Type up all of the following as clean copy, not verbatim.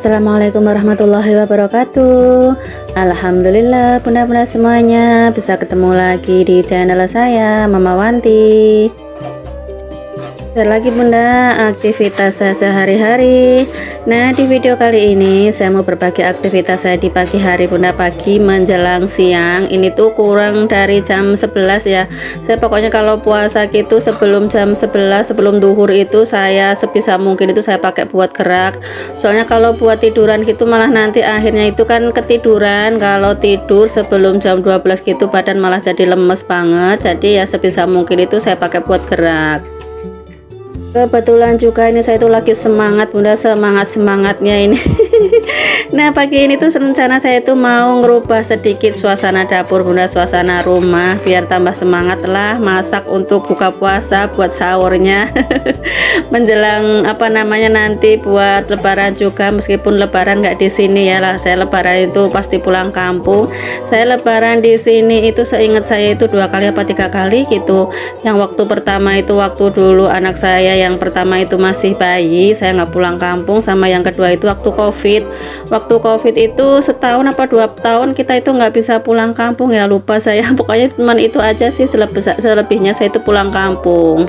Assalamualaikum warahmatullahi wabarakatuh. Alhamdulillah bunda-bunda semuanya bisa ketemu lagi di channel saya Mama Wanti. Lagi bunda, aktivitas saya sehari-hari. Nah, di video kali ini saya mau berbagi aktivitas saya di pagi hari bunda, pagi menjelang siang. Ini tuh kurang dari jam 11 ya. Saya pokoknya kalau puasa gitu sebelum jam 11, sebelum duhur itu saya sebisa mungkin itu saya pakai buat gerak. Soalnya kalau buat tiduran gitu malah nanti akhirnya itu kan ketiduran. Kalau tidur sebelum jam 12 gitu badan malah jadi lemes banget. Jadi ya sebisa mungkin itu saya pakai buat gerak. Kebetulan juga ini saya tuh lagi semangat bunda, semangatnya ini. Nah, pagi ini tuh rencana saya tuh mau ngerubah sedikit suasana dapur bunda, suasana rumah biar tambah semangat lah masak untuk buka puasa, buat sahurnya. Menjelang nanti buat lebaran juga, meskipun lebaran nggak di sini ya lah, saya lebaran itu pasti pulang kampung. Saya lebaran di sini itu seingat saya itu 2 kali apa 3 kali gitu. Yang waktu pertama itu waktu dulu anak saya yang pertama itu masih bayi, saya nggak pulang kampung, sama yang kedua itu waktu COVID. Waktu COVID itu setahun apa 2 tahun kita itu nggak bisa pulang kampung ya, lupa saya. Pokoknya cuman itu aja sih, selebihnya saya itu pulang kampung.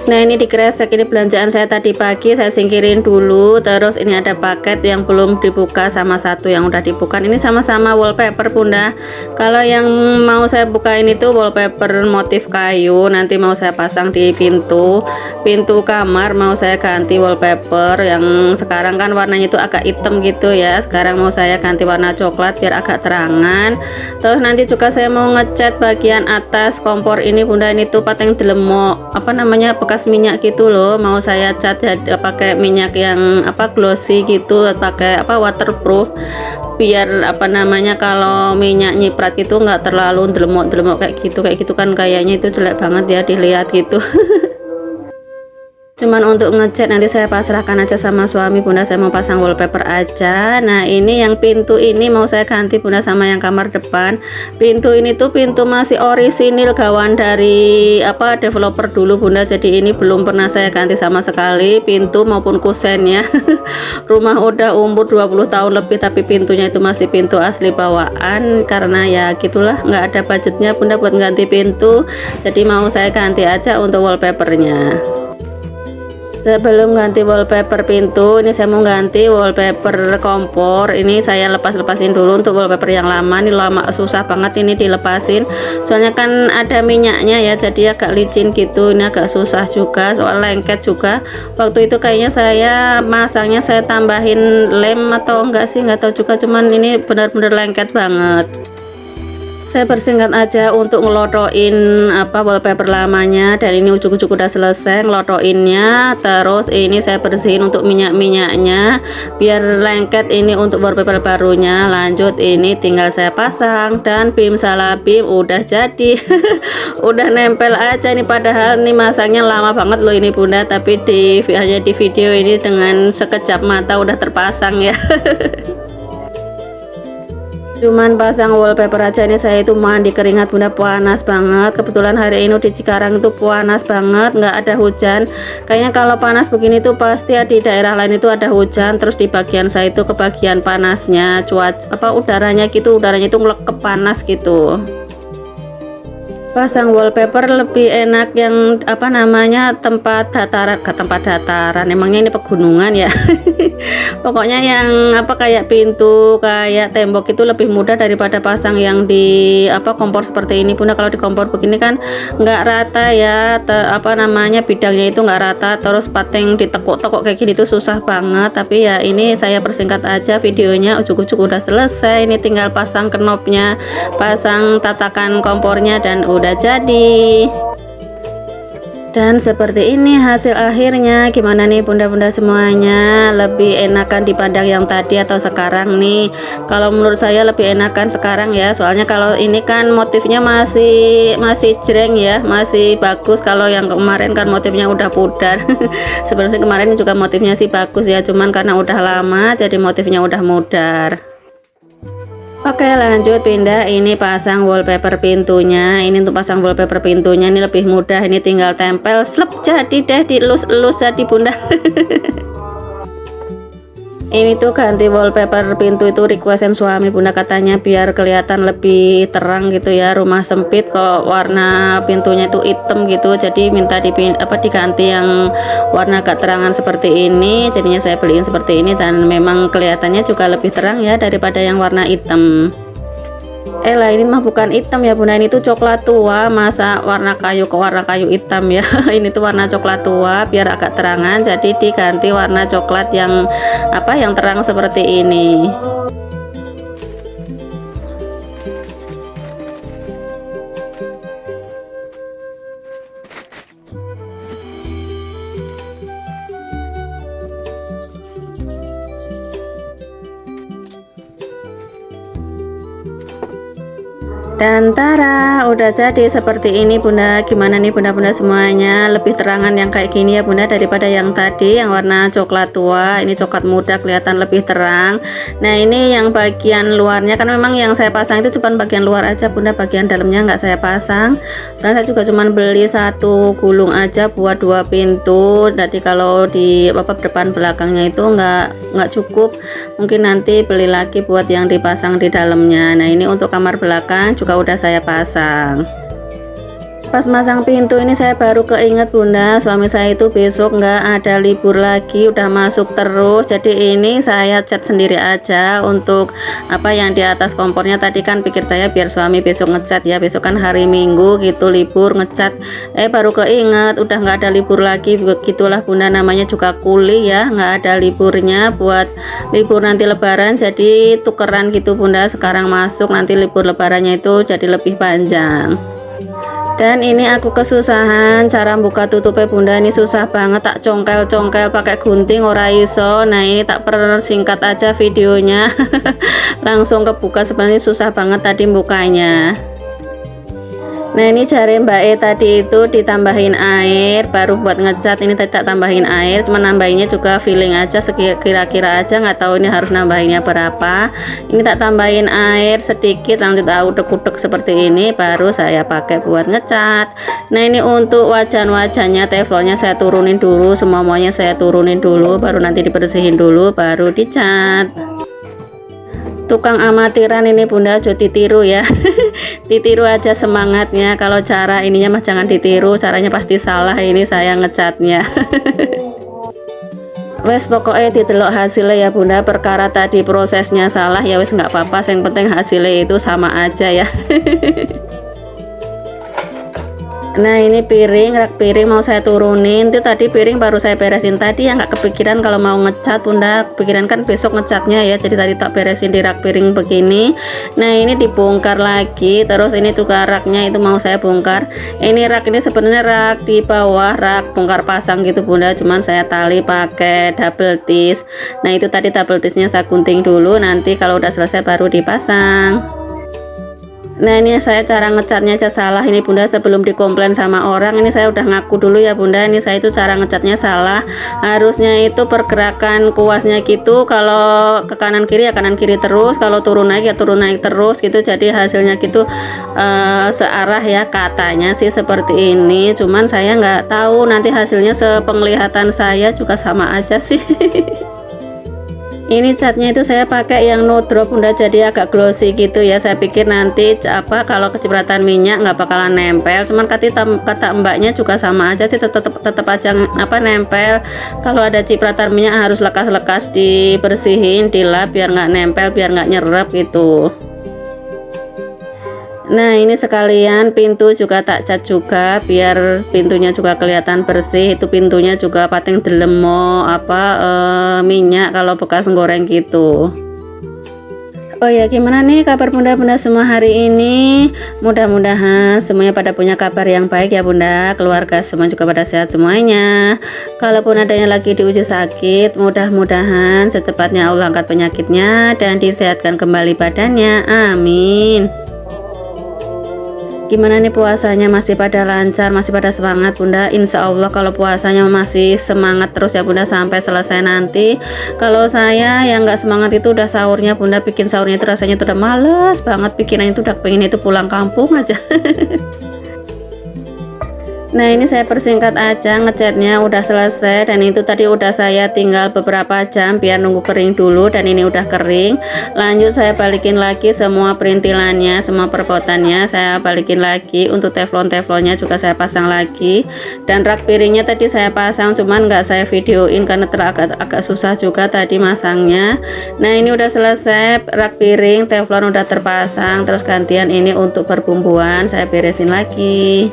Nah, ini di kresek, ini belanjaan saya tadi pagi saya singkirin dulu. Terus ini ada paket yang belum dibuka sama satu yang udah dibuka. Ini sama-sama wallpaper bunda. Kalau yang mau saya buka ini tuh wallpaper motif kayu, nanti mau saya pasang di pintu kamar, mau saya ganti wallpaper yang sekarang kan warnanya itu agak hitam gitu ya. Sekarang mau saya ganti warna coklat biar agak terangan. Terus nanti juga saya mau ngecat bagian atas kompor ini bunda, ini tuh pateng delemok bekas minyak gitu loh, mau saya cat ya, pakai minyak yang glossy gitu, pakai waterproof biar kalau minyak nyiprat itu nggak terlalu delemok kayak gitu kan, kayaknya itu jelek banget ya dilihat gitu. Cuman untuk ngecat nanti saya pasrahkan aja sama suami bunda, saya mau pasang wallpaper aja. Nah, ini yang pintu ini mau saya ganti bunda sama yang kamar depan. Pintu ini tuh pintu masih orisinil gawan dari developer dulu bunda, jadi ini belum pernah saya ganti sama sekali pintu maupun kusennya. Rumah udah umur 20 tahun lebih tapi pintunya itu masih pintu asli bawaan, karena ya gitulah nggak ada budgetnya bunda buat ganti pintu, jadi mau saya ganti aja untuk wallpapernya. Sebelum ganti wallpaper pintu, ini saya mau ganti wallpaper kompor. Ini saya lepasin dulu untuk wallpaper yang lama. Ini lama, susah banget ini dilepasin. Soalnya kan ada minyaknya ya, jadi agak licin gitu. Ini agak susah juga, soal lengket juga. Waktu itu kayaknya saya masangnya saya tambahin lem atau enggak sih, nggak tahu juga. Cuman ini benar-benar lengket banget. Saya bersingkat aja untuk ngelotoin wallpaper lamanya, dan ini ujung-ujung udah selesai ngelotoinnya. Terus ini saya bersihin untuk minyak-minyaknya biar lengket ini untuk wallpaper barunya. Lanjut ini tinggal saya pasang dan bim salabim udah jadi. Udah nempel aja ini, padahal ini masangnya lama banget loh ini bunda, tapi hanya di video ini dengan sekejap mata udah terpasang ya. Cuman pasang wallpaper aja ini saya itu mandi keringat bunda, panas banget. Kebetulan hari ini di Cikarang itu panas banget, nggak ada hujan. Kayaknya kalau panas begini tuh pasti di daerah lain itu ada hujan. Terus di bagian saya itu kebagian panasnya, udaranya itu ngelekep panas gitu. Pasang wallpaper lebih enak yang tempat dataran, emangnya ini pegunungan ya. Pokoknya yang kayak pintu, kayak tembok itu lebih mudah daripada pasang yang di kompor seperti ini bunda. Kalau di kompor begini kan nggak rata ya, bidangnya itu nggak rata, terus pateng ditekuk-tekuk kayak gini tuh susah banget. Tapi ya ini saya persingkat aja videonya, ujung-ujung udah selesai. Ini tinggal pasang knopnya, pasang tatakan kompornya, dan udah jadi. Dan seperti ini hasil akhirnya. Gimana nih bunda-bunda semuanya, lebih enakan dipandang yang tadi atau sekarang nih? Kalau menurut saya lebih enakan sekarang ya, soalnya kalau ini kan motifnya masih jreng ya, masih bagus. Kalau yang kemarin kan motifnya udah pudar. Sebenarnya kemarin juga motifnya sih bagus ya, cuman karena udah lama jadi motifnya udah mudar. Oke, lanjut pindah. Ini pasang wallpaper pintunya. Ini untuk pasang wallpaper pintunya ini lebih mudah. Ini tinggal tempel, slep, jadi deh, dielus-elus jadi bunda. Ini tuh ganti wallpaper pintu itu requestan suami bunda, katanya biar kelihatan lebih terang gitu ya, rumah sempit kok warna pintunya itu hitam gitu, jadi minta diganti yang warna agak terangan seperti ini. Jadinya saya beliin seperti ini dan memang kelihatannya juga lebih terang ya daripada yang warna hitam. Lah ini mah bukan hitam ya bunda, ini tuh coklat tua, masa warna kayu ke warna kayu hitam ya. Ini tuh warna coklat tua biar agak terangan, jadi diganti warna coklat yang yang terang seperti ini. Dan tara, udah jadi seperti ini bunda. Gimana nih bunda-bunda semuanya, lebih terangan yang kayak gini ya bunda daripada yang tadi yang warna coklat tua. Ini coklat muda kelihatan lebih terang. Nah ini yang bagian luarnya, kan memang yang saya pasang itu cuma bagian luar aja bunda, bagian dalamnya nggak saya pasang. Soalnya saya juga cuma beli satu gulung aja buat 2 pintu. Jadi kalau di depan belakangnya itu nggak cukup, mungkin nanti beli lagi buat yang dipasang di dalamnya. Nah ini untuk kamar belakang juga udah saya pasang. Pas masang pintu ini saya baru keinget bunda, suami saya itu besok nggak ada libur lagi, udah masuk terus. Jadi ini saya cat sendiri aja untuk yang di atas kompornya. Tadi kan pikir saya biar suami besok ngecat ya, besok kan hari Minggu gitu libur ngecat. Baru keinget udah nggak ada libur lagi. Begitulah bunda, namanya juga kuli ya, nggak ada liburnya buat libur nanti lebaran. Jadi tukeran gitu bunda, sekarang masuk, nanti libur lebarannya itu jadi lebih panjang. Dan ini aku kesusahan cara buka tutupnya bunda, ini susah banget, tak congkel-congkel pakai gunting ora iso. Nah ini tak persingkat aja videonya. Langsung kebuka, sebenarnya susah banget tadi bukanya. Nah ini jari Mbak E tadi itu ditambahin air baru buat ngecat. Ini tadi tak tambahin air, cuma nambahinnya juga feeling aja, kira-kira aja, nggak tahu ini harus nambahinnya berapa. Ini tak tambahin air sedikit, lanjut udek-udek seperti ini baru saya pakai buat ngecat. Nah ini untuk wajan-wajannya, teflonnya saya turunin dulu, semuanya saya turunin dulu, baru nanti dibersihin dulu baru dicat. Tukang amatiran ini bunda, aja ditiru ya. Ditiru aja semangatnya, kalau cara ininya mah jangan ditiru, caranya pasti salah. Ini saya ngecatnya. Wes pokoknya ditelok hasilnya ya bunda, perkara tadi prosesnya salah ya wes nggak apa-apa, yang penting hasilnya itu sama aja ya. Nah ini piring, rak piring mau saya turunin. Itu tadi piring baru saya beresin tadi, yang nggak kepikiran kalau mau ngecat bunda, kepikiran kan besok ngecatnya ya, jadi tadi tak beresin di rak piring begini. Nah ini dibongkar lagi, terus ini juga raknya itu mau saya bongkar. Ini rak ini sebenarnya rak di bawah, rak bongkar pasang gitu bunda, cuman saya tali pakai double twist. Nah itu tadi double twistnya saya gunting dulu, nanti kalau udah selesai baru dipasang. Nah ini saya cara ngecatnya aja salah ini bunda, sebelum dikomplain sama orang ini saya udah ngaku dulu ya bunda, ini saya itu cara ngecatnya salah. Harusnya itu pergerakan kuasnya gitu, kalau ke kanan kiri ya kanan kiri terus, kalau turun naik ya turun naik terus gitu, jadi hasilnya gitu searah ya, katanya sih seperti ini. Cuman saya nggak tahu nanti hasilnya, sepenglihatan saya juga sama aja sih. Ini catnya itu saya pakai yang no drop bunda, jadi agak glossy gitu ya. Saya pikir nanti kalau kecipratan minyak nggak bakalan nempel, cuman kata mbaknya juga sama aja sih, tetap aja nempel. Kalau ada cipratan minyak harus lekas-lekas dibersihin, dilap biar nggak nempel, biar nggak nyerap gitu. Nah ini sekalian pintu juga tak cat juga biar pintunya juga kelihatan bersih. Itu pintunya juga pating delemo minyak kalau bekas goreng gitu. Oh ya, gimana nih kabar bunda-bunda semua hari ini? Mudah-mudahan semuanya pada punya kabar yang baik ya bunda, keluarga semua juga pada sehat semuanya. Kalaupun ada yang lagi diuji sakit, mudah-mudahan secepatnya Allah angkat penyakitnya dan disehatkan kembali badannya, amin. Gimana nih puasanya, masih pada lancar, masih pada semangat bunda? Insya Allah kalau puasanya masih semangat terus ya bunda sampai selesai nanti. Kalau saya yang nggak semangat itu udah sahurnya bunda, bikin sahurnya itu rasanya tuh udah males banget, pikirannya itu udah pengen itu pulang kampung aja. Nah ini saya persingkat aja, ngecatnya udah selesai, dan itu tadi udah saya tinggal beberapa jam biar nunggu kering dulu, dan ini udah kering. Lanjut saya balikin lagi semua perintilannya, semua perabotannya saya balikin lagi. Untuk teflonnya juga saya pasang lagi, dan rak piringnya tadi saya pasang cuman nggak saya videoin karena agak susah juga tadi masangnya. Nah ini udah selesai, rak piring teflon udah terpasang, terus gantian ini untuk perbumbuan saya beresin lagi.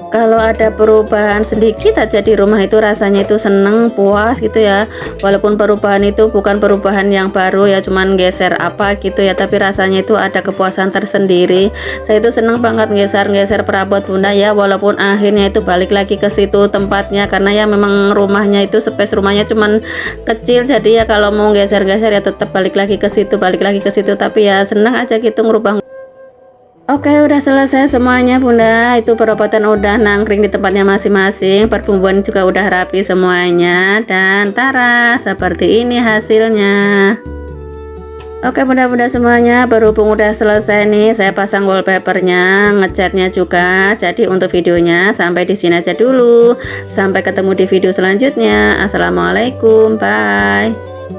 Kalau ada perubahan sedikit aja di rumah itu rasanya itu seneng, puas gitu ya. Walaupun perubahan itu bukan perubahan yang baru ya, cuman geser apa gitu ya, tapi rasanya itu ada kepuasan tersendiri. Saya itu seneng banget geser-geser perabot bunda ya, walaupun akhirnya itu balik lagi ke situ tempatnya, karena ya memang rumahnya itu space rumahnya cuman kecil, jadi ya kalau mau geser-geser ya tetap balik lagi ke situ, tapi ya seneng aja gitu ngerubah. Oke, udah selesai semuanya bunda. Itu perabotan udah nangkring di tempatnya masing-masing, perbumbuan juga udah rapi semuanya, dan tara seperti ini hasilnya. Oke bunda-bunda semuanya, berhubung udah selesai nih, saya pasang wallpapernya, ngecatnya juga. Jadi untuk videonya sampai di sini aja dulu. Sampai ketemu di video selanjutnya. Assalamualaikum, bye.